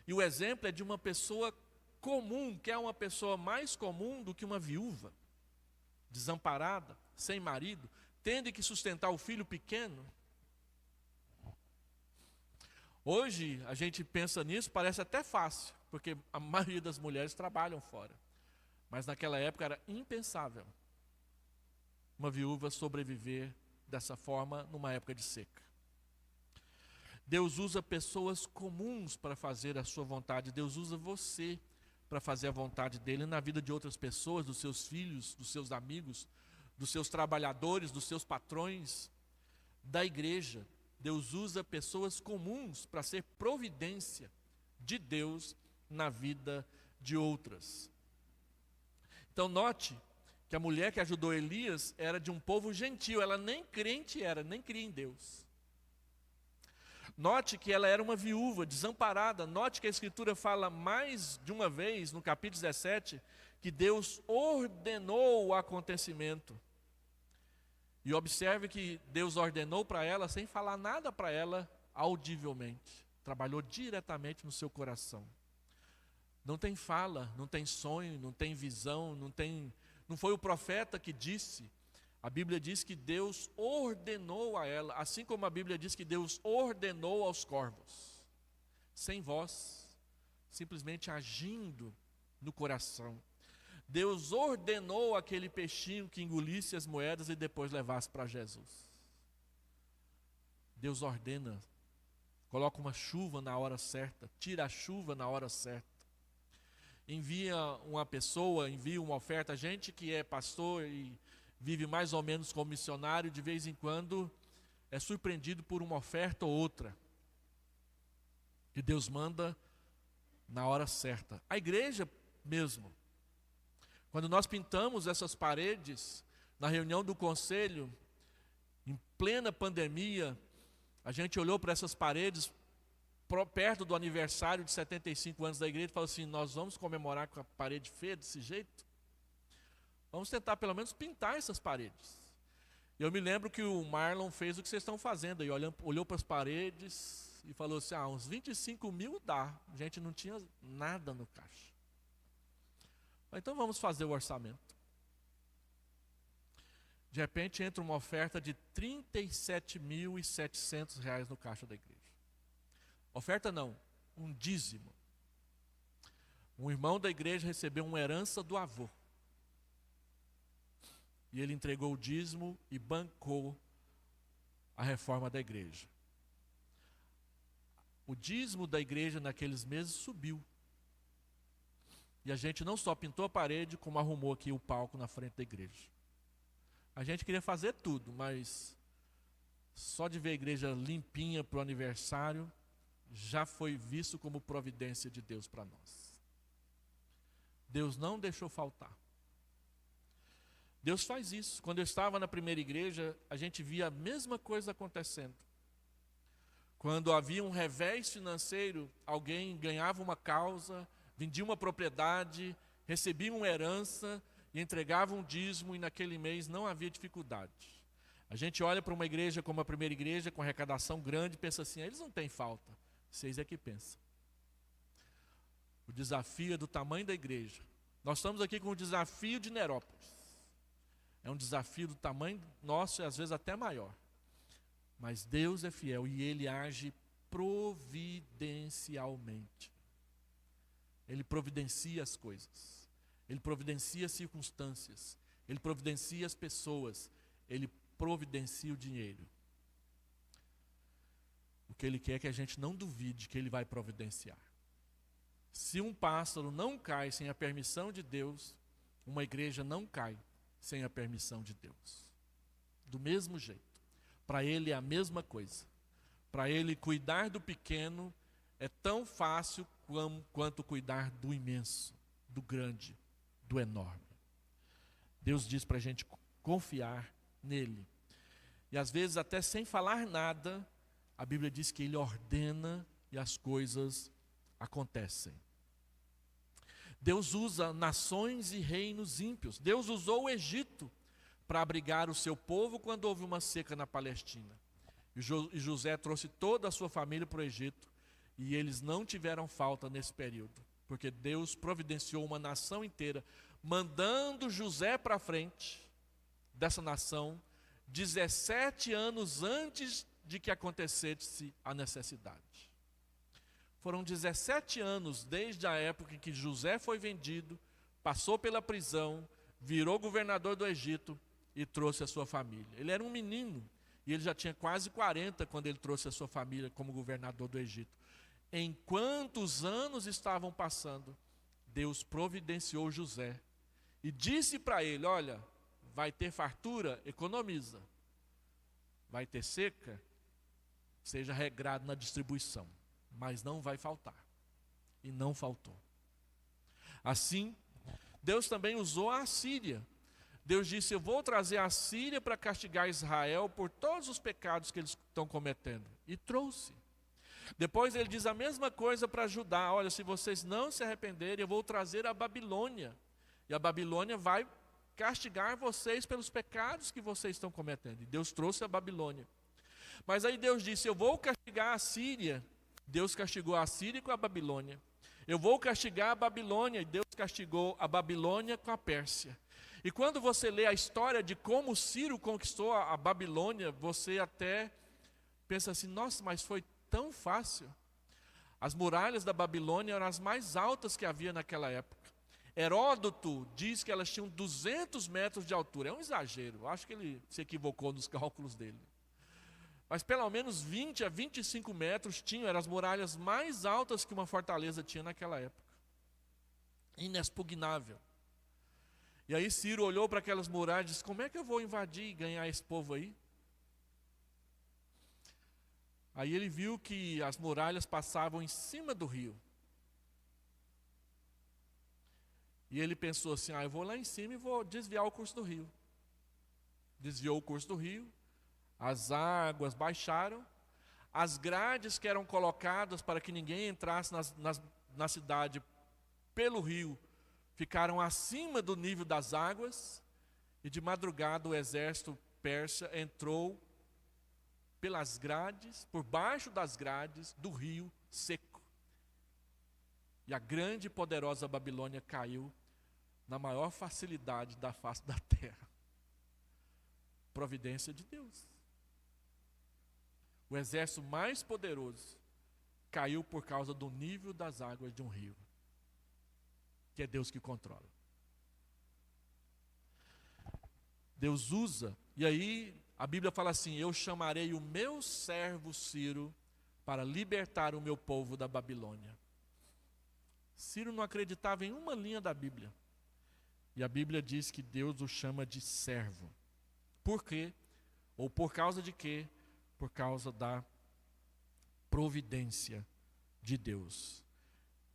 e o exemplo é de uma pessoa comum, que é uma pessoa mais comum do que uma viúva, desamparada, sem marido, tendo que sustentar o filho pequeno. Hoje a gente pensa nisso, parece até fácil, porque a maioria das mulheres trabalham fora. Mas naquela época era impensável uma viúva sobreviver dessa forma numa época de seca. Deus usa pessoas comuns para fazer a sua vontade. Deus usa você para fazer a vontade dele na vida de outras pessoas, dos seus filhos, dos seus amigos, dos seus trabalhadores, dos seus patrões, da igreja. Deus usa pessoas comuns para ser providência de Deus na vida de outras. Então note que a mulher que ajudou Elias era de um povo gentil, ela nem crente era, nem cria em Deus. Note que ela era uma viúva, desamparada. Note que a Escritura fala mais de uma vez, no capítulo 17, que Deus ordenou o acontecimento. E observe que Deus ordenou para ela sem falar nada para ela audivelmente. Trabalhou diretamente no seu coração. Não tem fala, não tem sonho, não tem visão, não foi o profeta que disse. A Bíblia diz que Deus ordenou a ela, assim como a Bíblia diz que Deus ordenou aos corvos, sem voz, simplesmente agindo no coração. Deus ordenou aquele peixinho que engolisse as moedas e depois levasse para Jesus. Deus ordena, coloca uma chuva na hora certa, tira a chuva na hora certa. Envia uma pessoa, envia uma oferta. A gente que é pastor e vive mais ou menos como missionário, de vez em quando é surpreendido por uma oferta ou outra, que Deus manda na hora certa. A igreja mesmo, quando nós pintamos essas paredes, na reunião do conselho, em plena pandemia, a gente olhou para essas paredes, perto do aniversário de 75 anos da igreja, e falou assim: nós vamos comemorar com a parede feia desse jeito? Vamos tentar pelo menos pintar essas paredes. Eu me lembro que o Marlon fez o que vocês estão fazendo aí, olhou para as paredes e falou assim: uns 25 mil dá. A gente não tinha nada no caixa. Então vamos fazer o orçamento. De repente entra uma oferta de R$ 37.700 no caixa da igreja. Oferta não, um dízimo. Um irmão da igreja recebeu uma herança do avô. E ele entregou o dízimo e bancou a reforma da igreja. O dízimo da igreja naqueles meses subiu. E a gente não só pintou a parede, como arrumou aqui o palco na frente da igreja. A gente queria fazer tudo, mas só de ver a igreja limpinha para o aniversário, já foi visto como providência de Deus para nós. Deus não deixou faltar. Deus faz isso. Quando eu estava na primeira igreja, a gente via a mesma coisa acontecendo. Quando havia um revés financeiro, alguém ganhava uma causa, vendia uma propriedade, recebia uma herança e entregava um dízimo, e naquele mês não havia dificuldade. A gente olha para uma igreja como a primeira igreja, com arrecadação grande, e pensa assim: eles não têm falta. Vocês é que pensam. O desafio é do tamanho da igreja. Nós estamos aqui com o desafio de Nerópolis. É um desafio do tamanho nosso e às vezes até maior. Mas Deus é fiel e Ele age providencialmente. Ele providencia as coisas. Ele providencia as circunstâncias. Ele providencia as pessoas. Ele providencia o dinheiro. O que Ele quer é que a gente não duvide que Ele vai providenciar. Se um pássaro não cai sem a permissão de Deus, uma igreja não cai sem a permissão de Deus. Do mesmo jeito. Para Ele é a mesma coisa. Para Ele cuidar do pequeno é tão fácil quanto cuidar do imenso, do grande, do enorme. Deus diz para a gente confiar nele. E às vezes até sem falar nada, a Bíblia diz que Ele ordena e as coisas acontecem. Deus usa nações e reinos ímpios. Deus usou o Egito para abrigar o seu povo quando houve uma seca na Palestina. E José trouxe toda a sua família para o Egito, e eles não tiveram falta nesse período, porque Deus providenciou uma nação inteira, mandando José para frente dessa nação, 17 anos antes de que acontecesse a necessidade. Foram 17 anos desde a época em que José foi vendido, passou pela prisão, virou governador do Egito e trouxe a sua família. Ele era um menino e ele já tinha quase 40 quando ele trouxe a sua família como governador do Egito. Enquanto os anos estavam passando, Deus providenciou José e disse para ele: olha, vai ter fartura, economiza. Vai ter seca, seja regrado na distribuição, mas não vai faltar. E não faltou. Assim, Deus também usou a Assíria. Deus disse: eu vou trazer a Assíria para castigar Israel por todos os pecados que eles estão cometendo. E trouxe. Depois ele diz a mesma coisa para Judá: olha, se vocês não se arrependerem, eu vou trazer a Babilônia. E a Babilônia vai castigar vocês pelos pecados que vocês estão cometendo. E Deus trouxe a Babilônia. Mas aí Deus disse: eu vou castigar a Síria. Deus castigou a Síria com a Babilônia. Eu vou castigar a Babilônia. E Deus castigou a Babilônia com a Pérsia. E quando você lê a história de como Ciro conquistou a Babilônia, você até pensa assim: nossa, mas foi tão fácil. As muralhas da Babilônia eram as mais altas que havia naquela época. Heródoto diz que elas tinham 200 metros de altura. É um exagero, eu acho que ele se equivocou nos cálculos dele. Mas pelo menos 20 a 25 metros tinham, eram as muralhas mais altas que uma fortaleza tinha naquela época. Inexpugnável. E aí Ciro olhou para aquelas muralhas e disse: como é que eu vou invadir e ganhar esse povo aí? Aí ele viu que as muralhas passavam em cima do rio. E ele pensou assim: eu vou lá em cima e vou desviar o curso do rio. Desviou o curso do rio, as águas baixaram, as grades que eram colocadas para que ninguém entrasse na cidade pelo rio, ficaram acima do nível das águas, e de madrugada o exército persa entrou pelas grades, por baixo das grades do rio seco. E a grande e poderosa Babilônia caiu na maior facilidade da face da terra. Providência de Deus. O exército mais poderoso caiu por causa do nível das águas de um rio, que é Deus que controla. Deus usa, e aí a Bíblia fala assim: eu chamarei o meu servo Ciro para libertar o meu povo da Babilônia. Ciro não acreditava em uma linha da Bíblia. E a Bíblia diz que Deus o chama de servo. Por quê? Ou por causa de quê? Por causa da providência de Deus.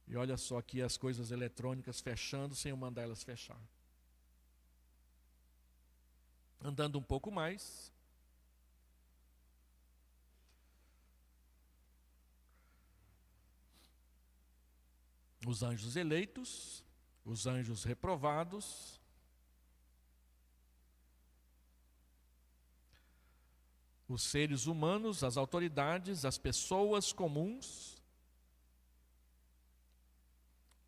E olha só aqui as coisas eletrônicas fechando sem eu mandar elas fechar. Andando um pouco mais. Os anjos eleitos, os anjos reprovados, os seres humanos, as autoridades, as pessoas comuns,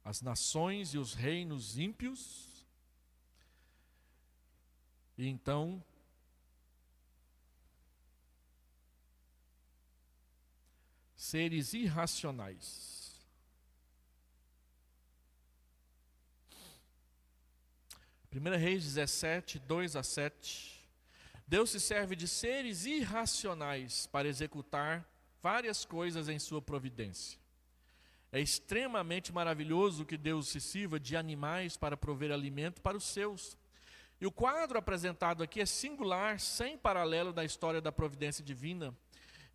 as nações e os reinos ímpios. E então, seres irracionais. 1 Reis 17, 2 a 7. Deus se serve de seres irracionais para executar várias coisas em sua providência. É extremamente maravilhoso que Deus se sirva de animais para prover alimento para os seus. E o quadro apresentado aqui é singular, sem paralelo da história da providência divina.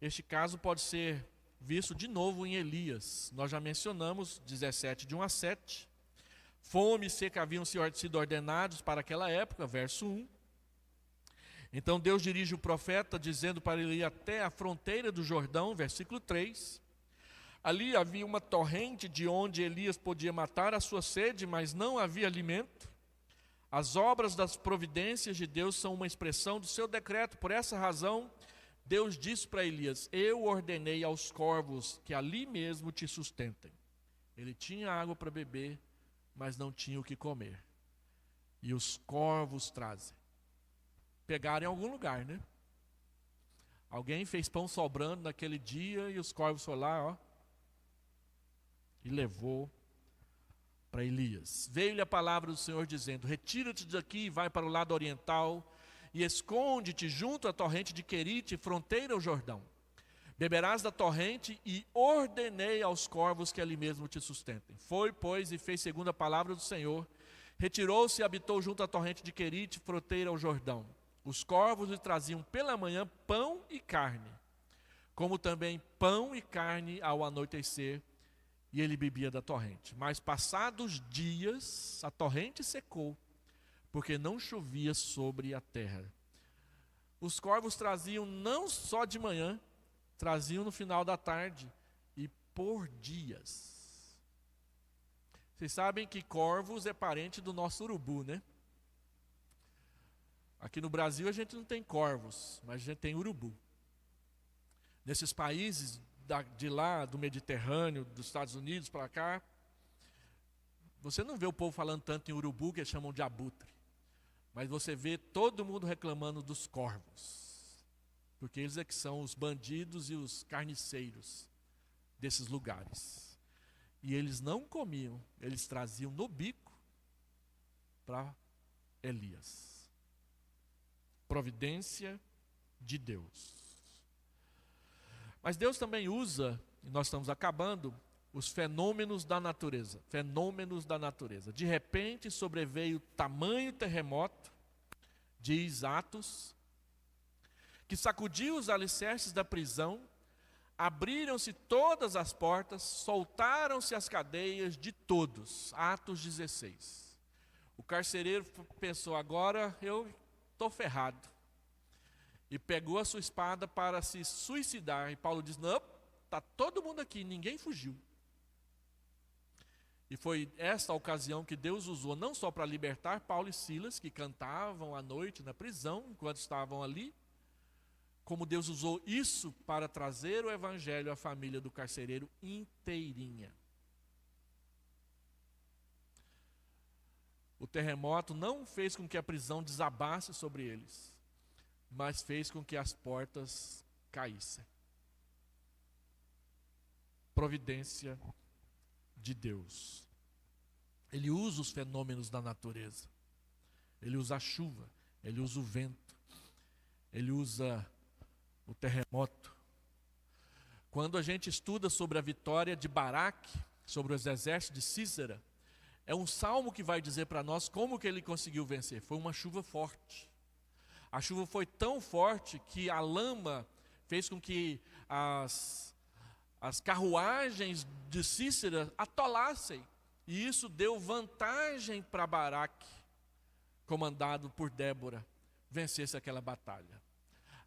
Este caso pode ser visto de novo em Elias. Nós já mencionamos 17, de 1 a 7. Fome e seca haviam sido ordenados para aquela época, verso 1. Então Deus dirige o profeta dizendo para ele ir até a fronteira do Jordão, versículo 3. Ali havia uma torrente de onde Elias podia matar a sua sede, mas não havia alimento. As obras das providências de Deus são uma expressão do seu decreto. Por essa razão, Deus disse para Elias: eu ordenei aos corvos que ali mesmo te sustentem. Ele tinha água para beber, mas não tinha o que comer. E os corvos trazem. Pegaram em algum lugar, né? Alguém fez pão sobrando naquele dia e os corvos foram lá, ó, e levou para Elias. Veio-lhe a palavra do Senhor dizendo: retira-te daqui e vai para o lado oriental e esconde-te junto à torrente de Querite, fronteira ao Jordão. Beberás da torrente e ordenei aos corvos que ali mesmo te sustentem. Foi, pois, e fez segundo a palavra do Senhor. Retirou-se e habitou junto à torrente de Querite, fronteira ao Jordão. Os corvos lhe traziam pela manhã pão e carne, como também pão e carne ao anoitecer, e ele bebia da torrente. Mas passados dias, a torrente secou, porque não chovia sobre a terra. Os corvos traziam não só de manhã, traziam no final da tarde e por dias. Vocês sabem que corvos é parente do nosso urubu, né? Aqui no Brasil a gente não tem corvos, mas a gente tem urubu. Nesses países de lá, do Mediterrâneo, dos Estados Unidos para cá, você não vê o povo falando tanto em urubu, que eles chamam de abutre. Mas você vê todo mundo reclamando dos corvos, porque eles é que são os bandidos e os carniceiros desses lugares. E eles não comiam, eles traziam no bico para Elias. Providência de Deus. Mas Deus também usa, e nós estamos acabando, os fenômenos da natureza. Fenômenos da natureza. De repente sobreveio tamanho terremoto, diz Atos, que sacudiu os alicerces da prisão, abriram-se todas as portas, soltaram-se as cadeias de todos. Atos 16. O carcereiro pensou: agora eu estou ferrado. E pegou a sua espada para se suicidar. E Paulo diz: não, está todo mundo aqui, ninguém fugiu. E foi esta a ocasião que Deus usou não só para libertar Paulo e Silas, que cantavam à noite na prisão, enquanto estavam ali, como Deus usou isso para trazer o evangelho à família do carcereiro inteirinha. O terremoto não fez com que a prisão desabasse sobre eles, mas fez com que as portas caíssem. Providência de Deus. Ele usa os fenômenos da natureza. Ele usa a chuva, ele usa o vento, ele usa o terremoto. Quando a gente estuda sobre a vitória de Baraque, sobre os exércitos de Císera, é um salmo que vai dizer para nós como que ele conseguiu vencer. Foi uma chuva forte. A chuva foi tão forte que a lama fez com que as carruagens de Císera atolassem. E isso deu vantagem para Baraque, comandado por Débora, vencesse aquela batalha.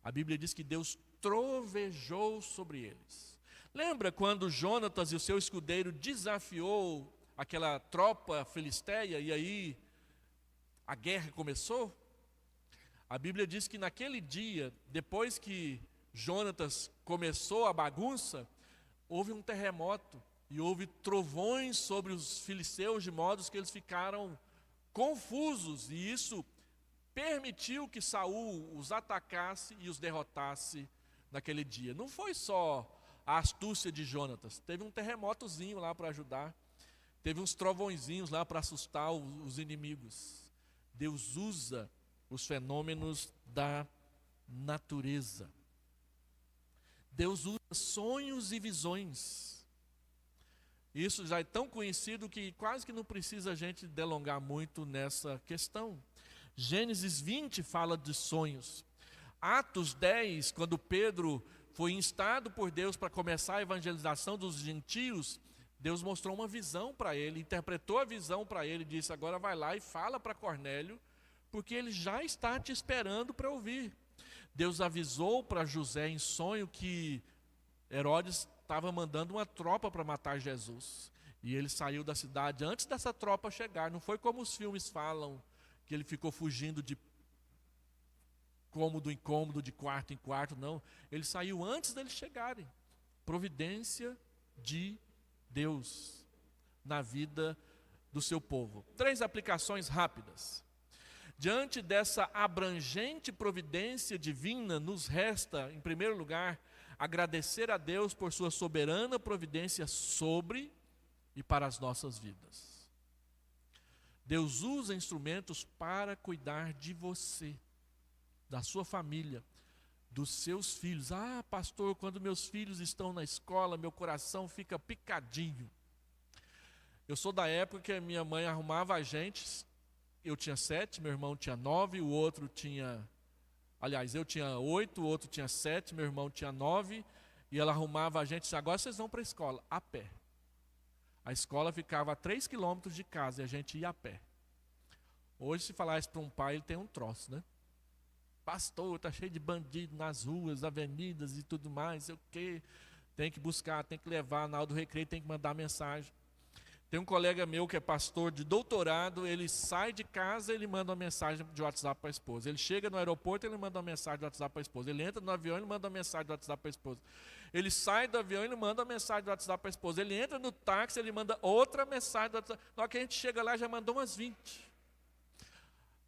A Bíblia diz que Deus trovejou sobre eles. Lembra quando Jonatas e o seu escudeiro desafiou aquela tropa filisteia e aí a guerra começou? A Bíblia diz que naquele dia, depois que Jonatas começou a bagunça, houve um terremoto e houve trovões sobre os filisteus, de modo que eles ficaram confusos, e isso permitiu que Saul os atacasse e os derrotasse naquele dia. Não foi só a astúcia de Jonatas, teve um terremotozinho lá para ajudar, teve uns trovõezinhos lá para assustar os inimigos. Deus usa os fenômenos da natureza. Deus usa sonhos e visões. Isso já é tão conhecido que quase que não precisa a gente delongar muito nessa questão. Gênesis 20 fala de sonhos. Atos 10, quando Pedro foi instado por Deus para começar a evangelização dos gentios, Deus mostrou uma visão para ele, interpretou a visão para ele e disse: agora vai lá e fala para Cornélio, porque ele já está te esperando para ouvir. Deus avisou para José em sonho que Herodes estava mandando uma tropa para matar Jesus. E ele saiu da cidade antes dessa tropa chegar. Não foi como os filmes falam, que ele ficou fugindo de cômodo em cômodo, de quarto em quarto, não. Ele saiu antes deles chegarem. Providência de Deus na vida do seu povo. 3 aplicações rápidas. Diante dessa abrangente providência divina, nos resta, em primeiro lugar, agradecer a Deus por sua soberana providência sobre e para as nossas vidas. Deus usa instrumentos para cuidar de você, da sua família, dos seus filhos. Ah, pastor, quando meus filhos estão na escola, meu coração fica picadinho. Eu sou da época que a minha mãe arrumava a gente. Eu tinha 7, meu irmão tinha 9, o outro tinha... Aliás, eu tinha 8, o outro tinha 7, meu irmão tinha 9. E ela arrumava a gente e disse, agora vocês vão para a escola, a pé. A escola ficava a 3 quilômetros de casa e a gente ia a pé. Hoje, se falar isso para um pai, ele tem um troço, né? Pastor, está cheio de bandido nas ruas, avenidas e tudo mais, sei o quê. Tem que buscar, tem que levar, na hora do recreio tem que mandar mensagem. Tem um colega meu que é pastor de doutorado, ele sai de casa, ele manda uma mensagem de WhatsApp para a esposa. Ele chega no aeroporto, ele manda uma mensagem de WhatsApp para a esposa. Ele entra no avião, ele manda uma mensagem de WhatsApp para a esposa. Ele sai do avião, ele manda uma mensagem de WhatsApp para a esposa. Ele entra no táxi, ele manda outra mensagem de WhatsApp. Na hora que a gente chega lá, já mandou umas 20.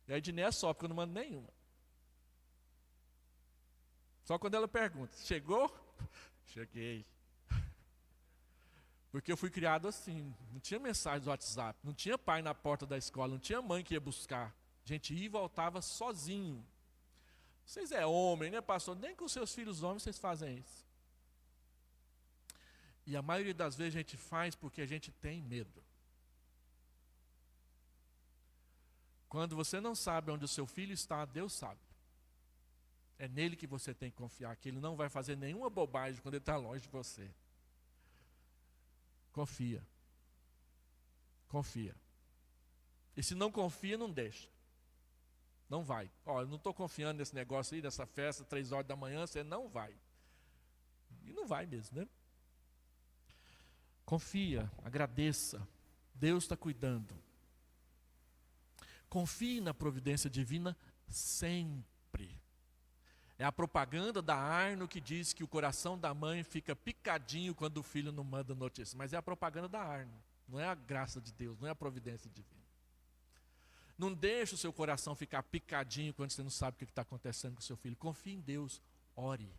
E a Ednei é só, porque eu não mando nenhuma. Só quando ela pergunta, chegou? Cheguei. Porque eu fui criado assim, não tinha mensagem do WhatsApp, não tinha pai na porta da escola, não tinha mãe que ia buscar. A gente ia e voltava sozinho. Vocês é homem, né, pastor? Nem com seus filhos homens vocês fazem isso. E a maioria das vezes a gente faz porque a gente tem medo. Quando você não sabe onde o seu filho está, Deus sabe. É nele que você tem que confiar, que ele não vai fazer nenhuma bobagem quando ele está longe de você. Confia. Confia. E se não confia, não deixa. Não vai. Ó, eu não estou confiando nesse negócio aí, nessa festa, 3 horas da manhã, você não vai. E não vai mesmo, né? Confia, agradeça. Deus está cuidando. Confie na providência divina sempre. É a propaganda da Arno que diz que o coração da mãe fica picadinho quando o filho não manda notícia. Mas é a propaganda da Arno, não é a graça de Deus, não é a providência divina. Não deixe o seu coração ficar picadinho quando você não sabe o que está acontecendo com o seu filho. Confie em Deus, ore.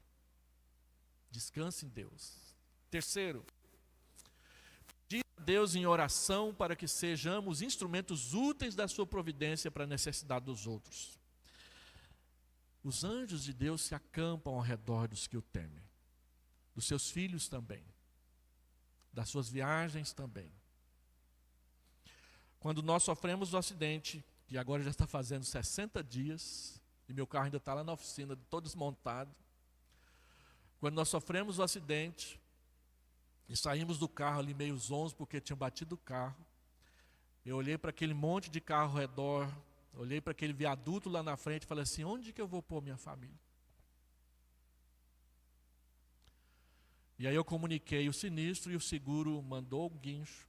Descanse em Deus. Terceiro, pedir a Deus em oração para que sejamos instrumentos úteis da sua providência para a necessidade dos outros. Os anjos de Deus se acampam ao redor dos que o temem, dos seus filhos também, das suas viagens também. Quando nós sofremos o acidente, que agora já está fazendo 60 dias, e meu carro ainda está lá na oficina, todo desmontado. Quando nós sofremos o acidente, e saímos do carro ali meio zonzo, porque tinha batido o carro, eu olhei para aquele monte de carro ao redor, olhei para aquele viaduto lá na frente e falei assim, onde que eu vou pôr minha família? E aí eu comuniquei o sinistro e o seguro mandou o guincho,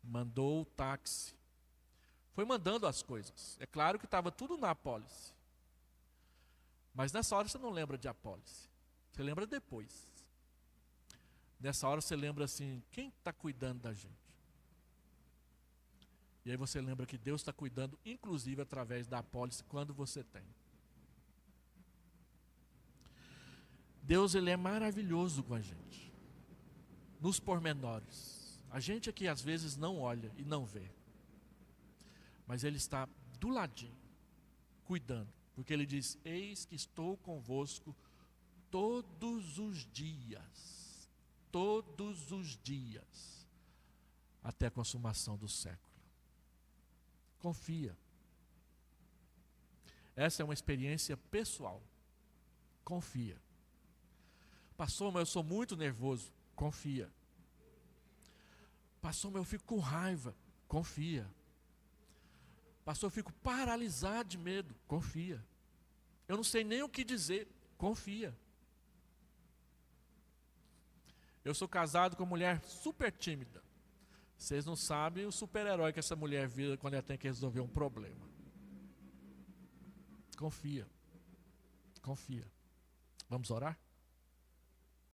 mandou o táxi. Foi mandando as coisas. É claro que estava tudo na apólice. Mas nessa hora você não lembra de apólice. Você lembra depois. Nessa hora você lembra assim, quem está cuidando da gente? E aí você lembra que Deus está cuidando, inclusive através da apólice, quando você tem. Deus, Ele é maravilhoso com a gente. Nos pormenores. A gente aqui às vezes não olha e não vê. Mas Ele está do ladinho, cuidando. Porque Ele diz, eis que estou convosco todos os dias. Todos os dias. Até a consumação do século. Confia. Essa é uma experiência pessoal. Confia. Pastor, mas eu sou muito nervoso. Confia. Pastor, mas eu fico com raiva. Confia. Pastor, eu fico paralisado de medo. Confia. Eu não sei nem o que dizer. Confia. Eu sou casado com uma mulher super tímida. Vocês não sabem o super-herói que essa mulher vira quando ela tem que resolver um problema. Confia. Confia. Vamos orar?